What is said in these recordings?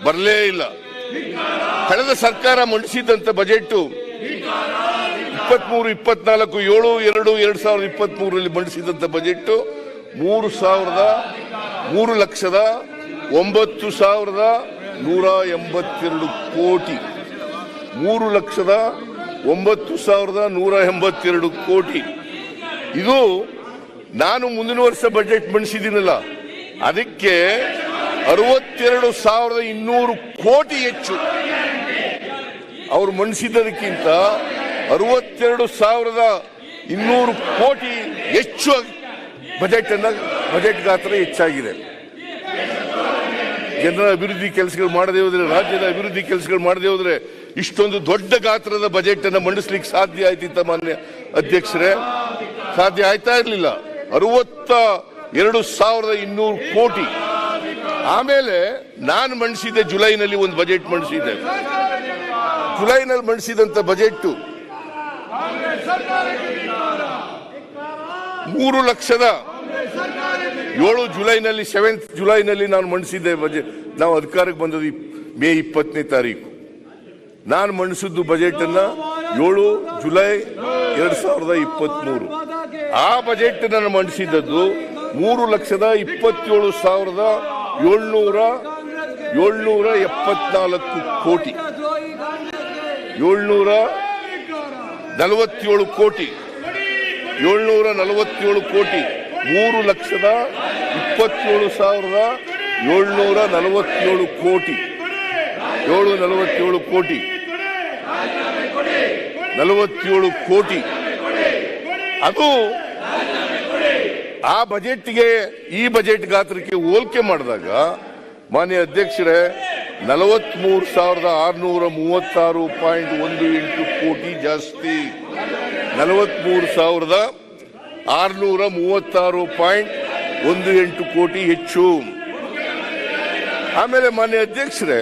ಬರಲೇ ಇಲ್ಲ. ಕಳೆದ ಸರ್ಕಾರ ಮಂಡಿಸಿದಂತ ಬಜೆಟ್ 23-24/7/2023 ಮಂಡಿಸಿದಂತ ಬಜೆಟ್ 3,09,182 ಕೋಟಿ. 3,09,182 ಕೋಟಿ. ಇದು ನಾನು ಮುಂದಿನ ವರ್ಷ ಬಜೆಟ್ ಮಂಡಿಸಿದ್ದೀನಲ್ಲ, ಅದಕ್ಕೆ 62,200 ಕೋಟಿ ಹೆಚ್ಚು. ಅವರು ಮಂಡಿಸಿದ್ದಕ್ಕಿಂತ 62,200 ಕೋಟಿ ಹೆಚ್ಚು ಬಜೆಟ್ ಗಾತ್ರ ಹೆಚ್ಚಾಗಿದೆ. ಜನರ ಅಭಿವೃದ್ಧಿ ಕೆಲಸಗಳು ಮಾಡದೇ ಹೋದ್ರೆ, ರಾಜ್ಯದ ಅಭಿವೃದ್ಧಿ ಕೆಲಸಗಳು ಮಾಡದೇ ಹೋದ್ರೆ ಇಷ್ಟೊಂದು ದೊಡ್ಡ ಗಾತ್ರದ ಬಜೆಟ್ ಅನ್ನು ಮಂಡಿಸ್ಲಿಕ್ಕೆ ಸಾಧ್ಯ ಆಯ್ತಿತ್ತ ಮಾನ್ಯ ಅಧ್ಯಕ್ಷರೇ? ಸಾಧ್ಯ ಆಯ್ತಾ ಇರಲಿಲ್ಲ. 62,200 ಕೋಟಿ. ಆಮೇಲೆ ನಾನು ಮಂಡಿಸಿದ್ದೆ ಜುಲೈನಲ್ಲಿ ಒಂದು ಬಜೆಟ್ ಮಂಡಿಸಿದ್ದೆ. ಜುಲೈನಲ್ಲಿ ಮಂಡಿಸಿದಂತ ಬಜೆಟ್ 3,07,000 ಜುಲೈನಲ್ಲಿ 7th ಜುಲೈನಲ್ಲಿ ನಾನು ಮಂಡಿಸಿದ್ದೆ ಬಜೆಟ್. ನಾವು ಅಧಿಕಾರಕ್ಕೆ ಬಂದದ್ದು ಮೇ 20ನೇ ತಾರೀಕು. ನಾನು ಮಂಡಿಸಿದ್ದು ಬಜೆಟ್ ಅನ್ನ 7 ಜುಲೈ 2023. ಆ ಬಜೆಟ್ ನಾನು ಮಂಡಿಸಿದ್ದದ್ದು 3,27,774 ಕೋಟಿ. 747 ಕೋಟಿ. 747 ಕೋಟಿ. 3,27,747 ಕೋಟಿ. 747 ಕೋಟಿ. 47 ಕೋಟಿ. ಅದು ಆ ಬಜೆಟ್ಗೆ ಈ ಬಜೆಟ್ ಗಾತ್ರಕ್ಕೆ ಹೋಲಿಕೆ ಮಾಡಿದಾಗ ಮಾನ್ಯ ಅಧ್ಯಕ್ಷರೇ 43,636.18 ಕೋಟಿ ಜಾಸ್ತಿ. 43,636.18 ಕೋಟಿ ಹೆಚ್ಚು. ಆಮೇಲೆ ಮಾನ್ಯ ಅಧ್ಯಕ್ಷರೇ,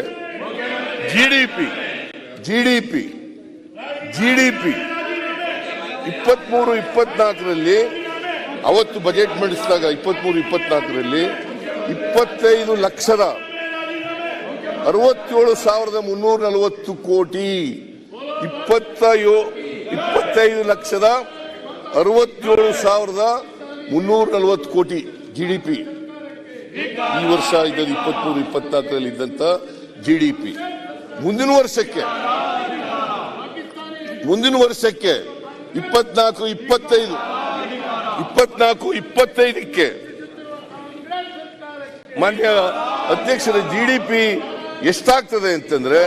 ಜಿಡಿಪಿ 23-24ರಲ್ಲಿ ಅವತ್ತು ಬಜೆಟ್ ಮಂಡಿಸಿದಾಗ 23-24ರಲ್ಲಿ 25,67,340 ಕೋಟಿ. 25,67,340 ಕೋಟಿ ಜಿಡಿಪಿ ಈ ವರ್ಷ ಇದ್ದದ್ದು. 23-24ರಲ್ಲಿ ಇದ್ದಂತ ಜಿಡಿಪಿ ಮುಂದಿನ ವರ್ಷಕ್ಕೆ 24-25ಕ್ಕೆ ಮಾನ್ಯ ಅಧ್ಯಕ್ಷರ ಜಿಡಿಪಿ ಎಷ್ಟಾಗ್ತದೆ ಅಂತಂದ್ರೆ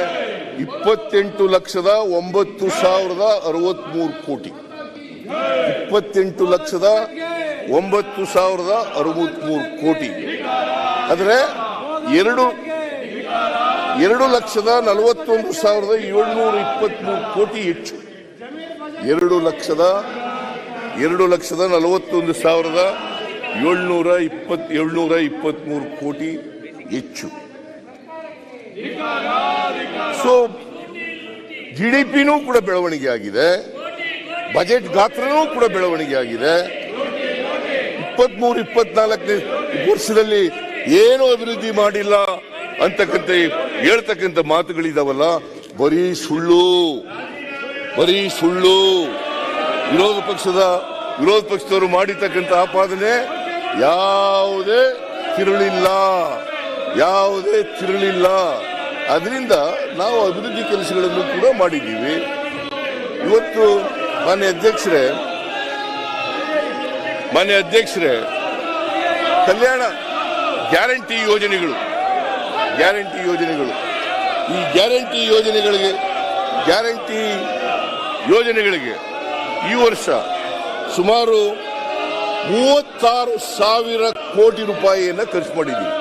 28,09,063 ಕೋಟಿ. 28,09,063 ಕೋಟಿ. ಆದರೆ 2,41,723 ಕೋಟಿ ಹೆಚ್ಚು. 2,41,723 ಕೋಟಿ ಹೆಚ್ಚು. ಸೊ ಜಿಡಿಪಿನೂ ಕೂಡ ಬೆಳವಣಿಗೆ ಆಗಿದೆ, ಬಜೆಟ್ ಗಾತ್ರನೂ ಕೂಡ ಬೆಳವಣಿಗೆ ಆಗಿದೆ. 23-24ನೇ ವರ್ಷದಲ್ಲಿ ಏನೂ ಅಭಿವೃದ್ಧಿ ಮಾಡಿಲ್ಲ ಅಂತಕ್ಕಂಥ ಹೇಳ್ತಕ್ಕಂಥ ಮಾತುಗಳಿದಾವಲ್ಲ, ಬರೀ ಸುಳ್ಳು. ವಿರೋಧ ಪಕ್ಷದವರು ಮಾಡಿರ್ತಕ್ಕಂಥ ಆಪಾದನೆ ಯಾವುದೇ ತಿರುಳಿಲ್ಲ. ಅದರಿಂದ ನಾವು ಅಭಿವೃದ್ಧಿ ಕೆಲಸಗಳನ್ನು ಕೂಡ ಮಾಡಿದ್ದೀವಿ. ಇವತ್ತು ಮಾನ್ಯ ಅಧ್ಯಕ್ಷರೇ ಕಲ್ಯಾಣ ಗ್ಯಾರಂಟಿ ಯೋಜನೆಗಳು ಈ ಗ್ಯಾರಂಟಿ ಯೋಜನೆಗಳಿಗೆ ಈ ವರ್ಷ ಸುಮಾರು 36,000 ಕೋಟಿ ರೂಪಾಯಿಯನ್ನು ಖರ್ಚು ಮಾಡಿದ್ದೀವಿ.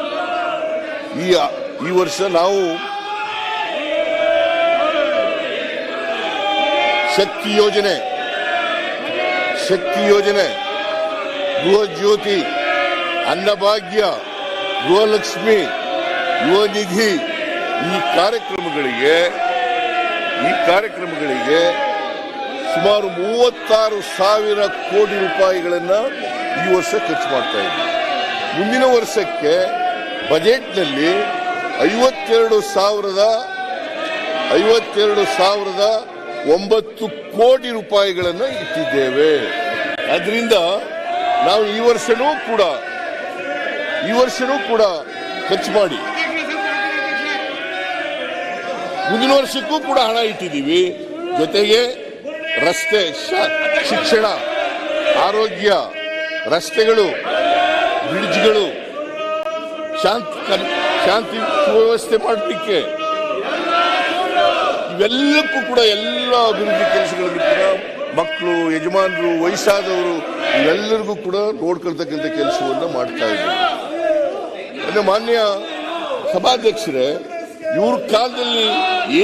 ಈ ವರ್ಷ ನಾವು ಶಕ್ತಿ ಯೋಜನೆ, ಗೃಹ ಜ್ಯೋತಿ, ಅನ್ನಭಾಗ್ಯ, ಗೃಹಲಕ್ಷ್ಮಿ, ಯುವ ನಿಧಿ ಈ ಕಾರ್ಯಕ್ರಮಗಳಿಗೆ ಸುಮಾರು 36,000 ಕೋಟಿ ರೂಪಾಯಿಗಳನ್ನು ಈ ವರ್ಷ ಖರ್ಚು ಮಾಡ್ತಾ ಇದ್ದೀವಿ. ಮುಂದಿನ ವರ್ಷಕ್ಕೆ ಬಜೆಟ್ನಲ್ಲಿ 52,900 ಕೋಟಿ ರೂಪಾಯಿಗಳನ್ನು ಇಟ್ಟಿದ್ದೇವೆ. ಅದರಿಂದ ನಾವು ಈ ವರ್ಷನೂ ಕೂಡ ಖರ್ಚು ಮಾಡಿ ಮುಂದಿನ ವರ್ಷಕ್ಕೂ ಕೂಡ ಹಣ ಇಟ್ಟಿದ್ದೀವಿ. ಜೊತೆಗೆ ರಸ್ತೆ, ಶಿಕ್ಷಣ, ಆರೋಗ್ಯ, ರಸ್ತೆಗಳು, ಬ್ರಿಡ್ಜ್ಗಳು, ಶಾಂತಿ ಸುವ್ಯವಸ್ಥೆ ಮಾಡಲಿಕ್ಕೆ ಇವೆಲ್ಲಕ್ಕೂ ಕೂಡ ಎಲ್ಲ ಅಭಿವೃದ್ಧಿ ಕೆಲಸಗಳನ್ನು ಕೂಡ ಮಕ್ಕಳು, ಯಜಮಾನರು, ವಯಸ್ಸಾದವರು ಇವೆಲ್ಲರಿಗೂ ಕೂಡ ನೋಡ್ಕೊಳ್ತಕ್ಕಂಥ ಕೆಲಸವನ್ನು ಮಾಡ್ತಾ ಇದ್ದಾರೆ. ಮಾನ್ಯ ಸಭಾಧ್ಯಕ್ಷರೇ, ಇವ್ರ ಕಾಲದಲ್ಲಿ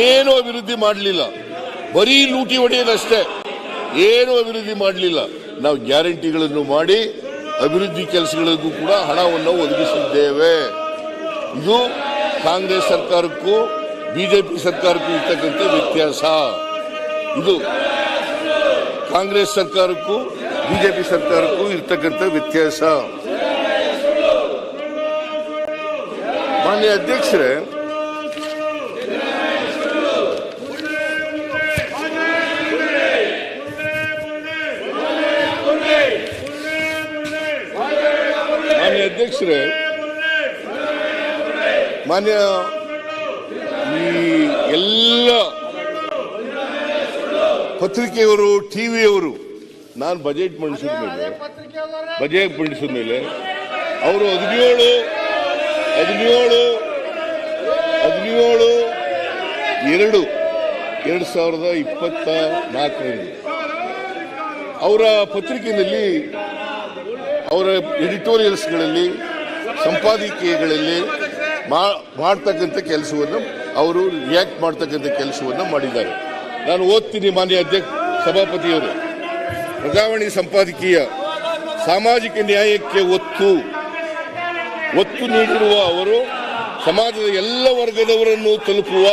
ಏನೂ ಅಭಿವೃದ್ಧಿ ಮಾಡಲಿಲ್ಲ, ಬರೀ ಲೂಟಿ ಹೊಡೆಯೋದಷ್ಟೇ, ಏನೂ ಅಭಿವೃದ್ಧಿ ಮಾಡಲಿಲ್ಲ. ನಾವು ಗ್ಯಾರಂಟಿಗಳನ್ನು ಮಾಡಿ ಅಭಿವೃದ್ಧಿ ಕೆಲಸಗಳಿಗೂ ಕೂಡ ಹಣವನ್ನು ಒದಗಿಸಿದ್ದೇವೆ. ಇದು ಕಾಂಗ್ರೆಸ್ ಸರ್ಕಾರಕ್ಕೂ ಬಿಜೆಪಿ ಸರ್ಕಾರಕ್ಕೂ ಇರ್ತಕ್ಕಂಥ ವ್ಯತ್ಯಾಸ. ಇದು ಕಾಂಗ್ರೆಸ್ ಸರ್ಕಾರಕ್ಕೂ ಬಿಜೆಪಿ ಸರ್ಕಾರಕ್ಕೂ ಇರ್ತಕ್ಕಂಥ ವ್ಯತ್ಯಾಸ. ಮಾನ್ಯ ಅಧ್ಯಕ್ಷರೇ, ಮಾನ್ಯ ಈ ಎಲ್ಲ ಪತ್ರಿಕೆಯವರು, ಟಿವಿಯವರು, ನಾನು ಬಜೆಟ್ ಮಂಡಿಸಿದ ಮೇಲೆ ಅವರು 17/2/2024 ಅವರ ಪತ್ರಿಕೆಯಲ್ಲಿ, ಅವರ ಎಡಿಟೋರಿಯಲ್ಸ್ಗಳಲ್ಲಿ, ಸಂಪಾದಕೀಯಗಳಲ್ಲಿ ಮಾಡ್ತಕ್ಕಂಥ ಕೆಲಸವನ್ನು, ಅವರು ರಿಯಾಕ್ಟ್ ಮಾಡ್ತಕ್ಕಂಥ ಕೆಲಸವನ್ನು ಮಾಡಿದ್ದಾರೆ. ನಾನು ಓದ್ತೀನಿ. ಮಾನ್ಯ ಸಭಾಪತಿಯವರು, ಪ್ರಜಾವಾಣಿ ಸಂಪಾದಕೀಯ, ಸಾಮಾಜಿಕ ನ್ಯಾಯಕ್ಕೆ ಒತ್ತು ನೀಡಿರುವ ಅವರು ಸಮಾಜದ ಎಲ್ಲ ವರ್ಗದವರನ್ನು ತಲುಪುವ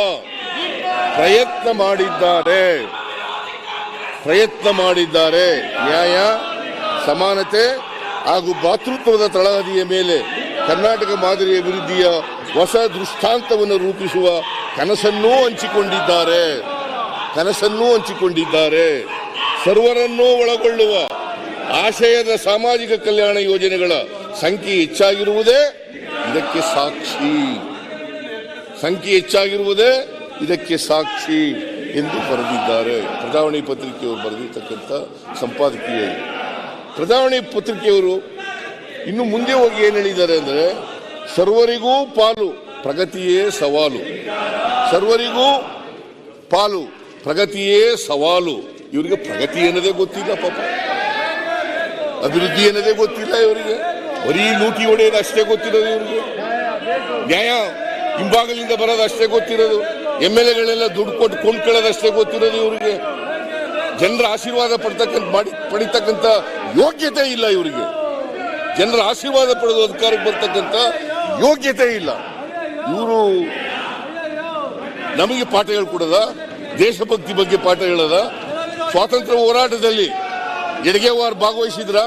ಪ್ರಯತ್ನ ಮಾಡಿದ್ದಾರೆ. ನ್ಯಾಯ, ಸಮಾನತೆ ಹಾಗೂ ಭ್ರಾತೃತ್ವದ ತಳಹದಿಯ ಮೇಲೆ ಕರ್ನಾಟಕ ಮಾದರಿ ಅಭಿವೃದ್ಧಿಯ ಹೊಸ ದೃಷ್ಟಾಂತವನ್ನು ರೂಪಿಸುವ ಕನಸನ್ನೂ ಹಂಚಿಕೊಂಡಿದ್ದಾರೆ. ಸರ್ವರನ್ನೂ ಒಳಗೊಳ್ಳುವ ಆಶಯದ ಸಾಮಾಜಿಕ ಕಲ್ಯಾಣ ಯೋಜನೆಗಳ ಸಂಖ್ಯೆ ಹೆಚ್ಚಾಗಿರುವುದೇ ಇದಕ್ಕೆ ಸಾಕ್ಷಿ ಎಂದು ಬರೆದಿದ್ದಾರೆ. ಪ್ರಜಾವಾಣಿ ಪತ್ರಿಕೆಯವರು ಬರೆದಿರ್ತಕ್ಕಂಥ ಸಂಪಾದಕೀಯ. ಪ್ರಜಾವಾಣಿ ಪತ್ರಿಕೆಯವರು ಇನ್ನು ಮುಂದೆ ಹೋಗಿ ಏನು ಹೇಳಿದ್ದಾರೆ ಅಂದರೆ, ಸರ್ವರಿಗೂ ಪಾಲು, ಪ್ರಗತಿಯೇ ಸವಾಲು. ಇವರಿಗೆ ಪ್ರಗತಿ ಅನ್ನೋದೇ ಗೊತ್ತಿಲ್ಲ, ಪಾಪ ಅಭಿವೃದ್ಧಿ ಅನ್ನೋದೇ ಗೊತ್ತಿಲ್ಲ ಇವರಿಗೆ. ಬರೀ ಲೂಟಿ ಹೊಡೆಯೋದು ಅಷ್ಟೇ ಗೊತ್ತಿರೋದು ಇವರಿಗೆ. ನ್ಯಾಯ ಹಿಂಭಾಗದಿಂದ ಬರೋದು ಅಷ್ಟೇ ಗೊತ್ತಿರೋದು. MLAಗಳೆಲ್ಲ ದುಡ್ಡು ಕೊಟ್ಟು ಕೊಂಡ್ಕೊಳ್ಳೋದಷ್ಟೇ ಗೊತ್ತಿರೋದು ಇವರಿಗೆ. ಜನರ ಆಶೀರ್ವಾದ ಪಡಿತಕ್ಕಂಥ ಯೋಗ್ಯತೆ ಇಲ್ಲ ಇವರಿಗೆ. ಜನರ ಆಶೀರ್ವಾದ ಪಡೆದು ಅಧಿಕಾರಕ್ಕೆ ಬರ್ತಕ್ಕಂಥ ಯೋಗ್ಯತೆ ಇಲ್ಲ. ಇವರು ನಮಗೆ ಪಾಠ ಹೇಳ್ಕೊಡದ, ದೇಶಭಕ್ತಿ ಬಗ್ಗೆ ಪಾಠ ಹೇಳದ. ಸ್ವಾತಂತ್ರ್ಯ ಹೋರಾಟದಲ್ಲಿ ಹೆಡ್ಗೇವಾರ್ ಭಾಗವಹಿಸಿದ್ರ?